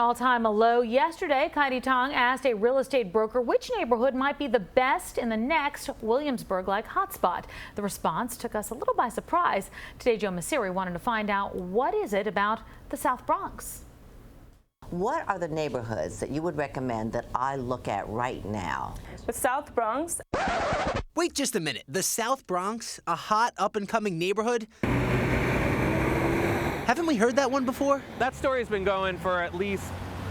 All-time low yesterday. Kaidi Tong asked a real estate broker which neighborhood might be the best in the next Williamsburg-like hotspot. The response took us a little by surprise. Today, Joe Masiri wanted to find out what is it about the South Bronx. What are the neighborhoods that you would recommend that I look at right now? The South Bronx. Wait just a minute. The South Bronx, a hot up-and-coming neighborhood? Haven't we heard that one before? That story's been going for at least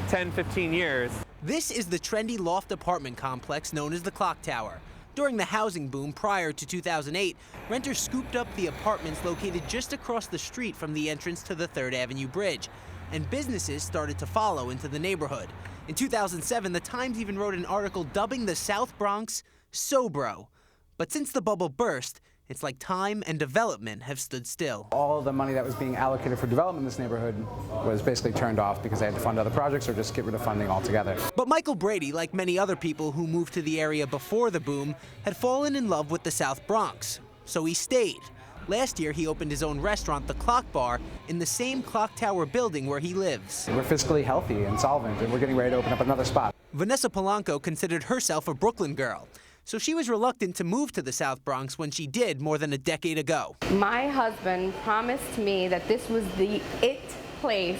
10, 15 years. This is the trendy loft apartment complex known as the Clock Tower. During the housing boom prior to 2008, renters scooped up the apartments located just across the street from the entrance to the 3rd Avenue Bridge, and businesses started to follow into the neighborhood. In 2007, the Times even wrote an article dubbing the South Bronx SoBro. But since the bubble burst, it's like time and development have stood still. All the money that was being allocated for development in this neighborhood was basically turned off because they had to fund other projects or just get rid of funding altogether. But Michael Brady, like many other people who moved to the area before the boom, had fallen in love with the South Bronx. So he stayed. Last year, he opened his own restaurant, The Clock Bar, in the same Clock Tower building where he lives. We're fiscally healthy and solvent, and we're getting ready to open up another spot. Vanessa Polanco considered herself a Brooklyn girl, so she was reluctant to move to the South Bronx when she did more than a decade ago. My husband promised me that this was the it place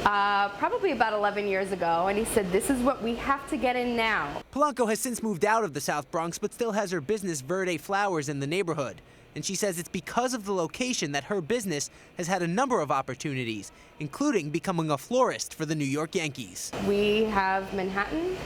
probably about 11 years ago, and he said, this is what we have to get in now. Polanco has since moved out of the South Bronx, but still has her business Verde Flowers in the neighborhood. And she says it's because of the location that her business has had a number of opportunities, including becoming a florist for the New York Yankees. We have Manhattan.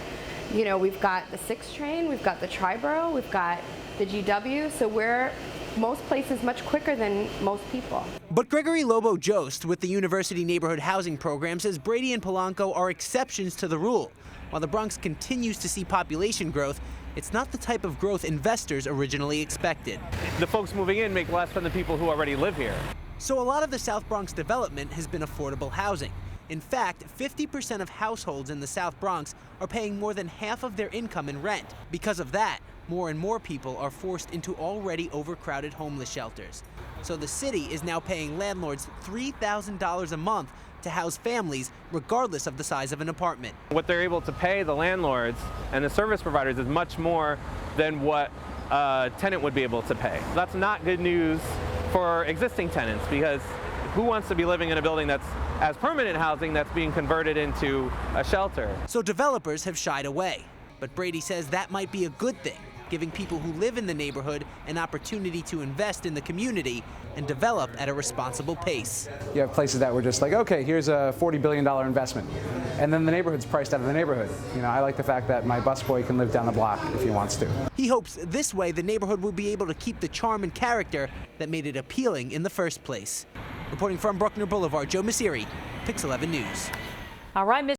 You know, we've got the 6 train, we've got the Triborough, we've got the GW, so we're most places much quicker than most people. But Gregory Lobo Jost with the University Neighborhood Housing Program says Brady and Polanco are exceptions to the rule. While the Bronx continues to see population growth, it's not the type of growth investors originally expected. The folks moving in make less than the people who already live here. So a lot of the South Bronx development has been affordable housing. In fact, 50% of households in the South Bronx are paying more than half of their income in rent. Because of that, more and more people are forced into already overcrowded homeless shelters. So the city is now paying landlords $3,000 a month to house families, regardless of the size of an apartment. What they're able to pay the landlords and the service providers is much more than what a tenant would be able to pay. That's not good news for existing tenants, because who wants to be living in a building that's as permanent housing that's being converted into a shelter? So developers have shied away. But Brady says that might be a good thing, giving people who live in the neighborhood an opportunity to invest in the community and develop at a responsible pace. You have places that were just like, okay, here's a $40 billion investment. And then the neighborhood's priced out of the neighborhood. You know, I like the fact that my busboy can live down the block if he wants to. He hopes this way the neighborhood will be able to keep the charm and character that made it appealing in the first place. Reporting from Bruckner Boulevard, Joe Masiri, Pix 11 News. All right, Ms.